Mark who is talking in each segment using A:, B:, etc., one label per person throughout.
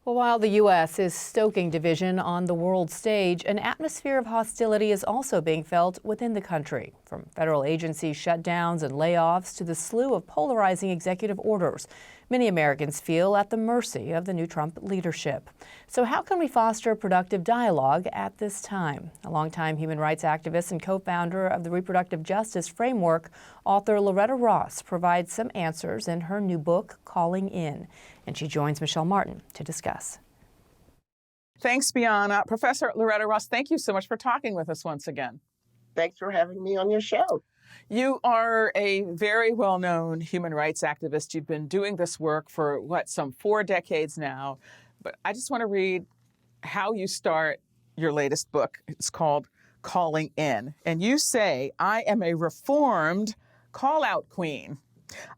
A: Well, while the U.S. is stoking division on the world stage, an atmosphere of hostility is also being felt within the country. From federal agency shutdowns and layoffs to the slew of polarizing executive orders, many Americans feel at the mercy of the new Trump leadership. So how can we foster productive dialogue at this time? A longtime human rights activist and co-founder of the Reproductive Justice Framework, author Loretta Ross provides some answers in her new book, Calling In. And she joins Michelle Martin to discuss.
B: Thanks, Bianna. Professor Loretta Ross, thank you so much for talking with us once again.
C: Thanks for having me on your show.
B: You are a very well-known human rights activist. You've been doing this work for, some 4 decades now. But I just want to read how you start your latest book. It's called Calling In. And you say, I am a reformed call-out queen.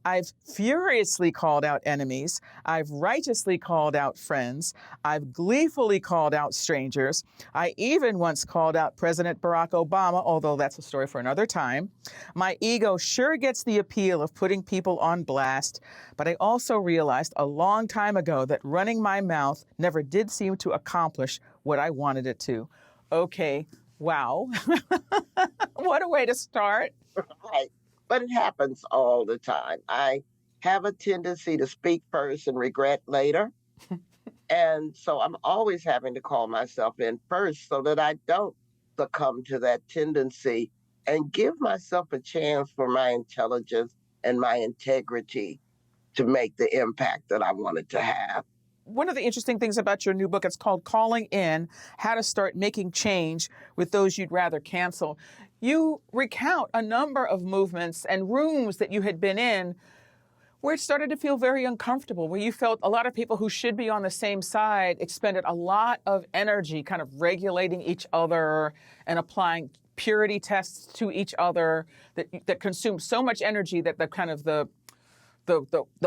B: I've furiously called out enemies. I've righteously called out friends. I've gleefully called out strangers. I even once called out President Barack Obama, although that's a story for another time. My ego sure gets the appeal of putting people on blast, but I also realized a long time ago that running my mouth never did seem to accomplish what I wanted it to. Okay, wow. What a way to start.
C: Right. But it happens all the time. I have a tendency to speak first and regret later. And so I'm always having to call myself in first so that I don't succumb to that tendency and give myself a chance for my intelligence and my integrity to make the impact that I wanted to have.
B: One of the interesting things about your new book, it's called Calling In, How to Start Making Change with Those You'd Rather Cancel. You recount a number of movements and rooms that you had been in where it started to feel very uncomfortable, where you felt a lot of people who should be on the same side expended a lot of energy kind of regulating each other and applying purity tests to each other that consumed so much energy that the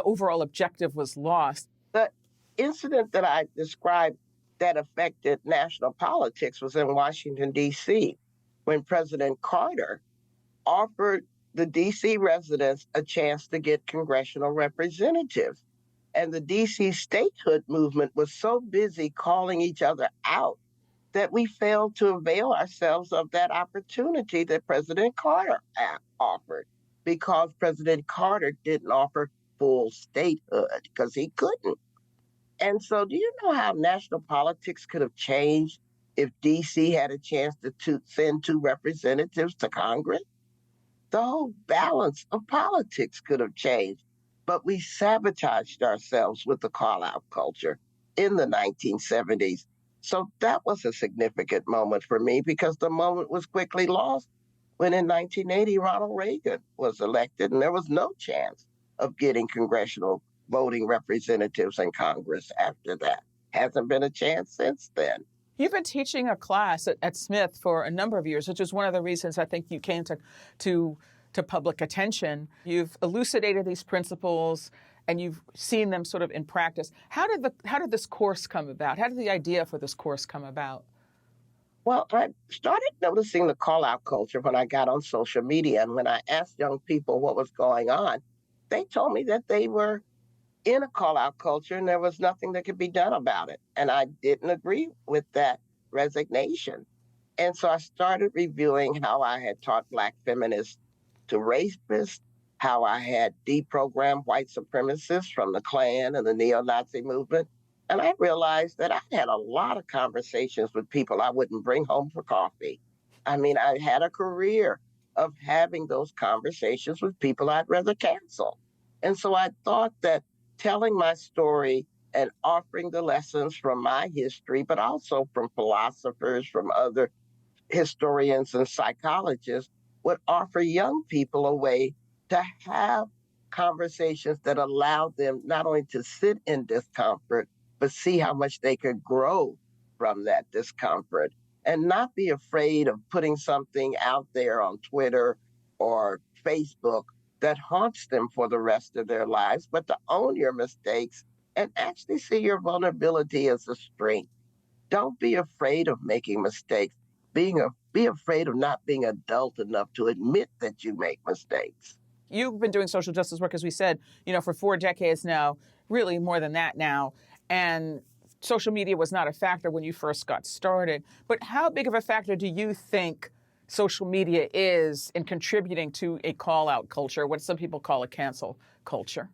B: overall objective was lost.
C: The incident that I described that affected national politics was in Washington, D.C., when President Carter offered the D.C. residents a chance to get congressional representatives. And the D.C. statehood movement was so busy calling each other out that we failed to avail ourselves of that opportunity that President Carter offered, because President Carter didn't offer full statehood because he couldn't. And so do you know how national politics could have changed if D.C. had a chance to send 2 representatives to Congress? The whole balance of politics could have changed. But we sabotaged ourselves with the call-out culture in the 1970s. So that was a significant moment for me, because the moment was quickly lost when in 1980 Ronald Reagan was elected and there was no chance of getting congressional voting representatives in Congress after that. Hasn't been a chance since then.
B: You've been teaching a class at Smith for a number of years, which is one of the reasons I think you came to public attention. You've elucidated these principles and you've seen them sort of in practice. How did this course come about? How did the idea for this course come about?
C: Well, I started noticing the call-out culture when I got on social media, and when I asked young people what was going on, they told me that they were in a call-out culture and there was nothing that could be done about it. And I didn't agree with that resignation. And so I started reviewing how I had taught Black feminists to rapists, how I had deprogrammed white supremacists from the Klan and the neo-Nazi movement. And I realized that I had a lot of conversations with people I wouldn't bring home for coffee. I mean, I had a career of having those conversations with people I'd rather cancel. And so I thought that telling my story and offering the lessons from my history, but also from philosophers, from other historians and psychologists, would offer young people a way to have conversations that allowed them not only to sit in discomfort, but see how much they could grow from that discomfort and not be afraid of putting something out there on Twitter or Facebook that haunts them for the rest of their lives, but to own your mistakes and actually see your vulnerability as a strength. Don't be afraid of making mistakes. Be afraid of not being adult enough to admit that you make mistakes.
B: You've been doing social justice work, as we said, for 4 decades now, really more than that now. And social media was not a factor when you first got started, but how big of a factor do you think social media is in contributing to a call-out culture, what some people call a cancel culture?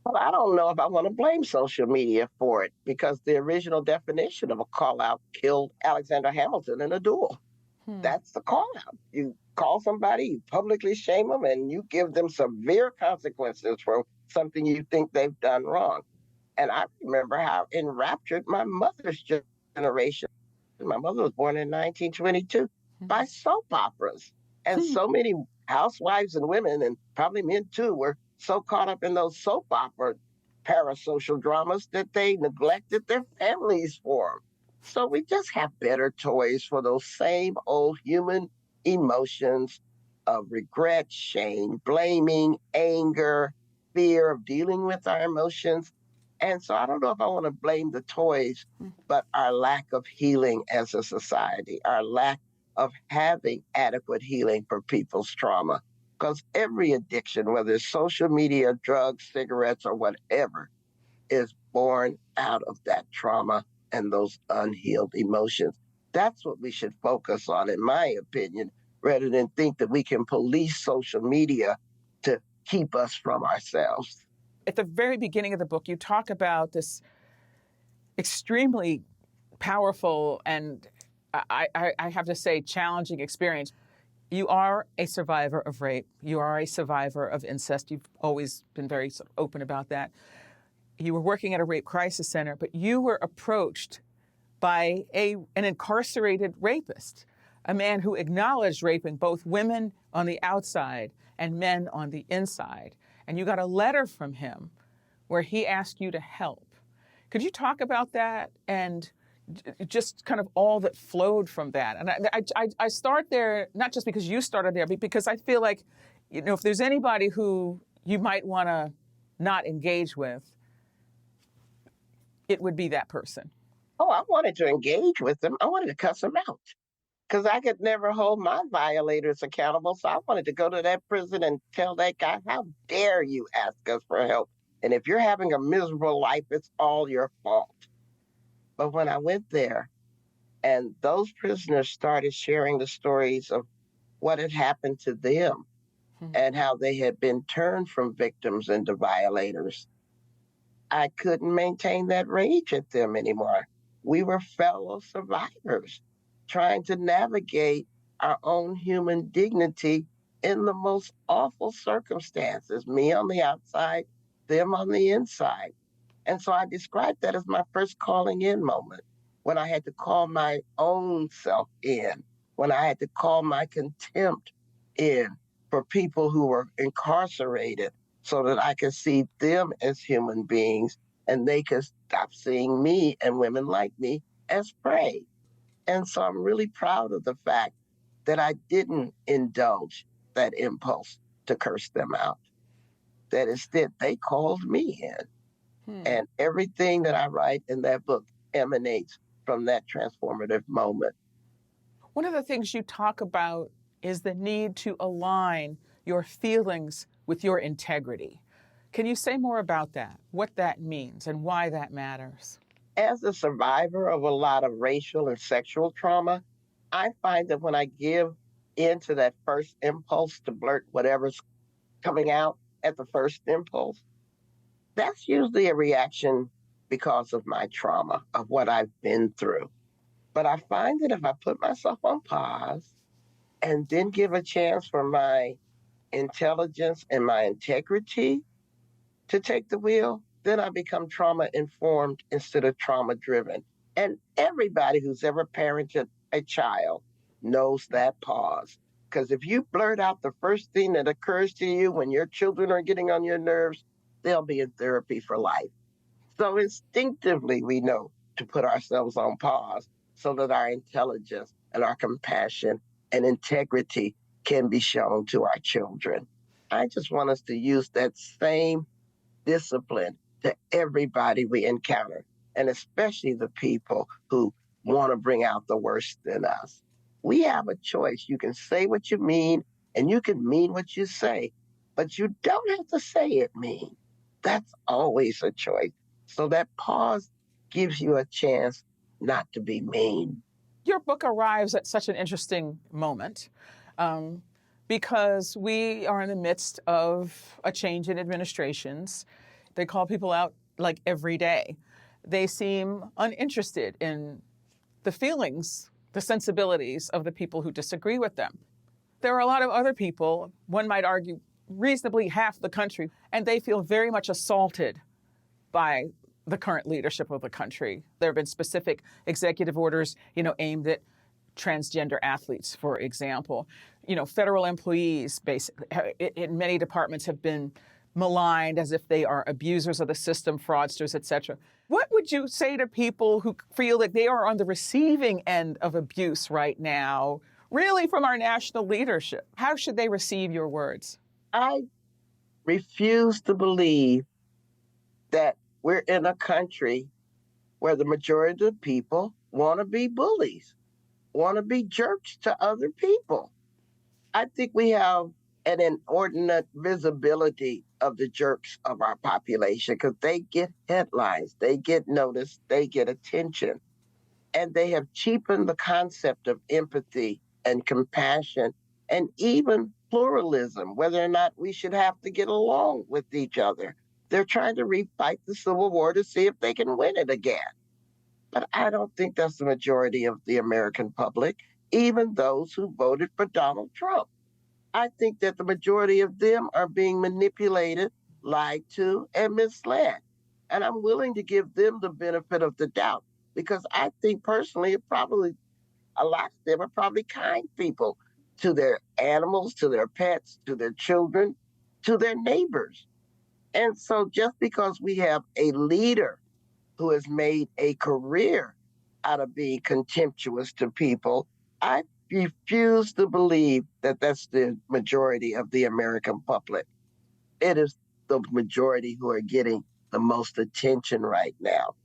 C: Well, I don't know if I want to blame social media for it because the original definition of a call out killed Alexander Hamilton in a duel.
B: Hmm.
C: That's the call out. You call somebody, you publicly shame them, and you give them severe consequences for something you think they've done wrong. And I remember how enraptured my mother's generation, my mother was born in 1922, by soap operas. And
B: Hmm.
C: so many housewives and women, and probably men too, were so caught up in those soap opera parasocial dramas that they neglected their families for them. So we just have better toys for those same old human emotions of regret, shame, blaming, anger, fear of dealing with our emotions. And so I don't know if I want to blame the toys, but our lack of healing as a society, our lack of having adequate healing for people's trauma. Because every addiction, whether it's social media, drugs, cigarettes, or whatever, is born out of that trauma and those unhealed emotions. That's what we should focus on, in my opinion, rather than think that we can police social media to keep us from ourselves.
B: At the very beginning of the book, you talk about this extremely powerful and I have to say challenging experience. You are a survivor of rape. You are a survivor of incest. You've always been very sort of open about that. You were working at a rape crisis center, but you were approached by an incarcerated rapist, a man who acknowledged raping both women on the outside and men on the inside. And you got a letter from him where he asked you to help. Could you talk about that and just kind of all that flowed from that? And I start there, not just because you started there, but because I feel like, if there's anybody who you might want to not engage with, it would be that person.
C: Oh, I wanted to engage with them. I wanted to cuss them out because I could never hold my violators accountable. So I wanted to go to that prison and tell that guy, how dare you ask us for help? And if you're having a miserable life, it's all your fault. But when I went there and those prisoners started sharing the stories of what had happened to them and how they had been turned from victims into violators, I couldn't maintain that rage at them anymore. We were fellow survivors trying to navigate our own human dignity in the most awful circumstances, me on the outside, them on the inside. And so I described that as my first calling in moment, when I had to call my own self in, when I had to call my contempt in for people who were incarcerated so that I could see them as human beings and they could stop seeing me and women like me as prey. And so I'm really proud of the fact that I didn't indulge that impulse to curse them out, that instead they called me in. And everything that I write in that book emanates from that transformative moment.
B: One of the things you talk about is the need to align your feelings with your integrity. Can you say more about that, what that means, and why that matters?
C: As a survivor of a lot of racial and sexual trauma, I find that when I give into that first impulse to blurt whatever's coming out at the first impulse, that's usually a reaction because of my trauma, of what I've been through. But I find that if I put myself on pause and then give a chance for my intelligence and my integrity to take the wheel, then I become trauma informed instead of trauma driven. And everybody who's ever parented a child knows that pause. Because if you blurt out the first thing that occurs to you when your children are getting on your nerves, they'll be in therapy for life. So instinctively, we know to put ourselves on pause so that our intelligence and our compassion and integrity can be shown to our children. I just want us to use that same discipline to everybody we encounter, and especially the people who want to bring out the worst in us. We have a choice. You can say what you mean, and you can mean what you say, but you don't have to say it mean. That's always a choice. So that pause gives you a chance not to be mean.
B: Your book arrives at such an interesting moment because we are in the midst of a change in administrations. They call people out like every day. They seem uninterested in the feelings, the sensibilities of the people who disagree with them. There are a lot of other people, one might argue reasonably half the country, and they feel very much assaulted by the current leadership of the country. There have been specific executive orders, aimed at transgender athletes, for example. Federal employees, basically, in many departments, have been maligned as if they are abusers of the system, fraudsters, etc. What would you say to people who feel that they are on the receiving end of abuse right now, really from our national leadership? How should they receive your words?
C: I refuse to believe that we're in a country where the majority of the people want to be bullies, want to be jerks to other people. I think we have an inordinate visibility of the jerks of our population because they get headlines, they get noticed, they get attention. And they have cheapened the concept of empathy and compassion and even pluralism, whether or not we should have to get along with each other. They're trying to refight the Civil War to see if they can win it again. But I don't think that's the majority of the American public, even those who voted for Donald Trump. I think that the majority of them are being manipulated, lied to, and misled. And I'm willing to give them the benefit of the doubt because I think personally, a lot of them are probably kind people to their animals, to their pets, to their children, to their neighbors. And so just because we have a leader who has made a career out of being contemptuous to people, I refuse to believe that that's the majority of the American public. It is the majority who are getting the most attention right now.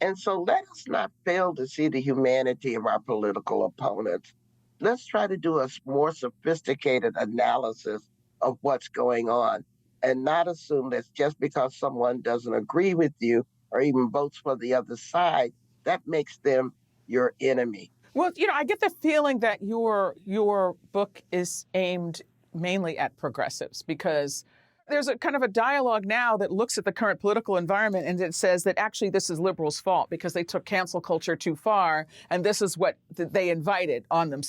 C: And so let us not fail to see the humanity of our political opponents. Let's try to do a more sophisticated analysis of what's going on and not assume that just because someone doesn't agree with you or even votes for the other side, that makes them your enemy.
B: Well, I get the feeling that your book is aimed mainly at progressives because there's a kind of a dialogue now that looks at the current political environment and it says that actually this is liberals' fault because they took cancel culture too far, and this is what they invited on them.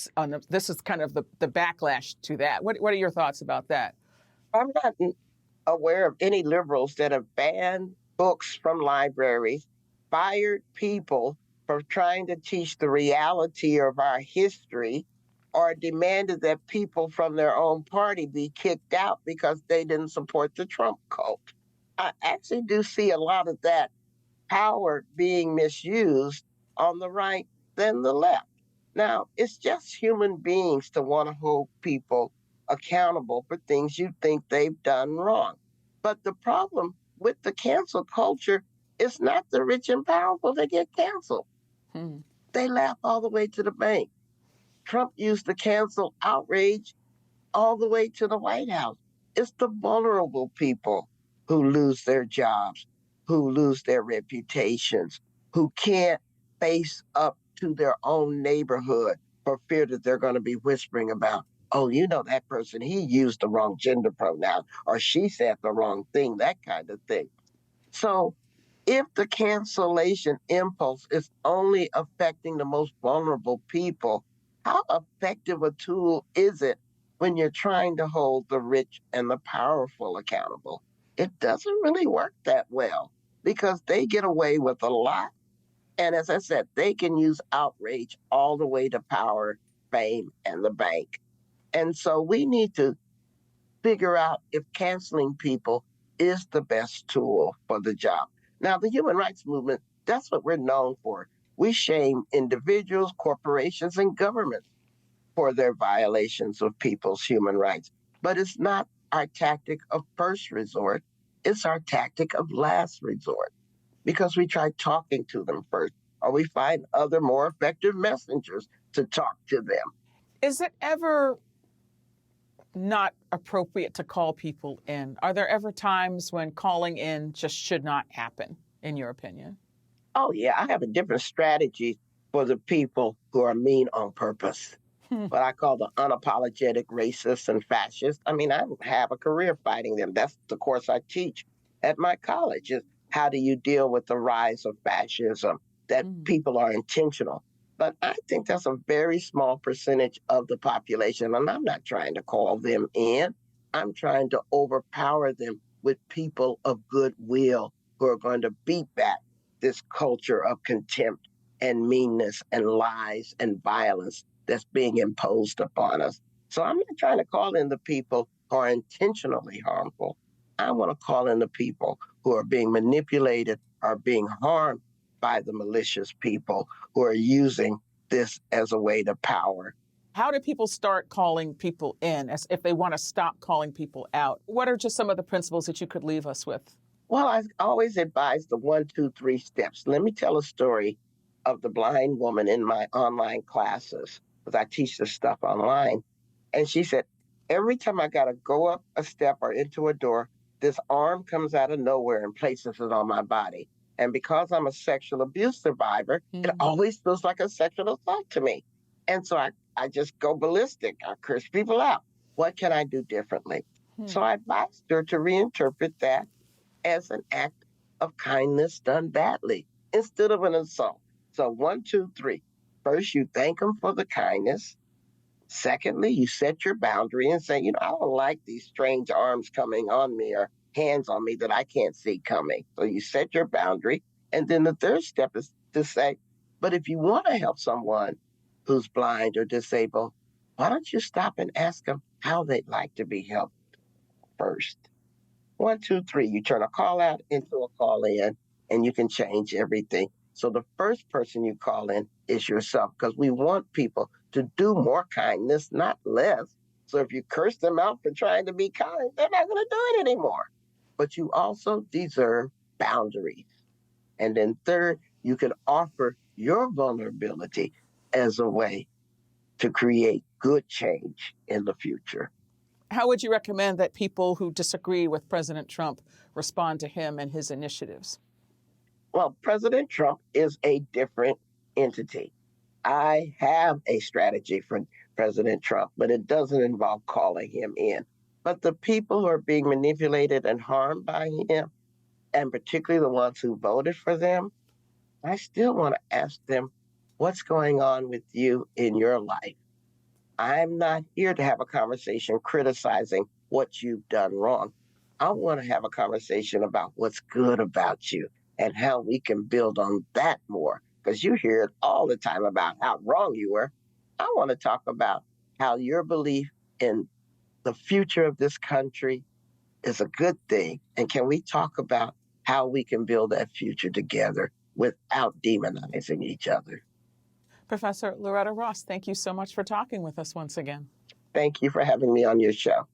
B: This is kind of the backlash to that. What are your thoughts about that?
C: I'm not aware of any liberals that have banned books from libraries, fired people for trying to teach the reality of our history, or demanded that people from their own party be kicked out because they didn't support the Trump cult. I actually do see a lot of that power being misused on the right than the left. Now, it's just human beings to want to hold people accountable for things you think they've done wrong. But the problem with the cancel culture is not the rich and powerful that get canceled. They laugh all the way to the bank. Trump used to cancel outrage all the way to the White House. It's the vulnerable people who lose their jobs, who lose their reputations, who can't face up to their own neighborhood for fear that they're going to be whispering about, oh, that person, he used the wrong gender pronoun, or she said the wrong thing, that kind of thing. So if the cancellation impulse is only affecting the most vulnerable people, how effective a tool is it when you're trying to hold the rich and the powerful accountable? It doesn't really work that well because they get away with a lot. And as I said, they can use outrage all the way to power, fame, and the bank. And so we need to figure out if canceling people is the best tool for the job. Now, the human rights movement, that's what we're known for. We shame individuals, corporations, and governments for their violations of people's human rights. But it's not our tactic of first resort. It's our tactic of last resort because we try talking to them first, or we find other more effective messengers to talk to them.
B: Is it ever not appropriate to call people in? Are there ever times when calling in just should not happen, in your opinion?
C: Oh, yeah, I have a different strategy for the people who are mean on purpose.
B: Hmm.
C: What I call the unapologetic racists and fascists. I mean, I have a career fighting them. That's the course I teach at my college is how do you deal with the rise of fascism, that
B: Mm.
C: people are intentional. But I think that's a very small percentage of the population, and I'm not trying to call them in. I'm trying to overpower them with people of goodwill who are going to beat back this culture of contempt and meanness and lies and violence that's being imposed upon us. So I'm not trying to call in the people who are intentionally harmful. I want to call in the people who are being manipulated, are being harmed by the malicious people who are using this as a way to power.
B: How do people start calling people in as if they want to stop calling people out? What are just some of the principles that you could leave us with?
C: Well, I always advise the 1, 2, 3 steps. Let me tell a story of the blind woman in my online classes because I teach this stuff online. And she said, every time I got to go up a step or into a door, this arm comes out of nowhere and places it on my body. And because I'm a sexual abuse survivor, it
B: Mm.
C: always feels like a sexual assault to me. And so I just go ballistic. I curse people out. What can I do differently?
B: Hmm.
C: So I advised her to reinterpret that as an act of kindness done badly instead of an assault. So 1, 2, 3. First, you thank them for the kindness. Secondly, you set your boundary and say, I don't like these strange arms coming on me or hands on me that I can't see coming. So you set your boundary. And then the third step is to say, but if you want to help someone who's blind or disabled, why don't you stop and ask them how they'd like to be helped first? 1, 2, 3. You turn a call out into a call in, and you can change everything. So the first person you call in is yourself because we want people to do more kindness, not less. So if you curse them out for trying to be kind, they're not going to do it anymore. But you also deserve boundaries. And then third, you can offer your vulnerability as a way to create good change in the future.
B: How would you recommend that people who disagree with President Trump respond to him and his initiatives?
C: Well, President Trump is a different entity. I have a strategy for President Trump, but it doesn't involve calling him in. But the people who are being manipulated and harmed by him, and particularly the ones who voted for them, I still want to ask them, what's going on with you in your life? I'm not here to have a conversation criticizing what you've done wrong. I want to have a conversation about what's good about you and how we can build on that more. Because you hear it all the time about how wrong you were. I want to talk about how your belief in the future of this country is a good thing. And can we talk about how we can build that future together without demonizing each other?
B: Professor Loretta Ross, thank you so much for talking with us once again.
C: Thank you for having me on your show.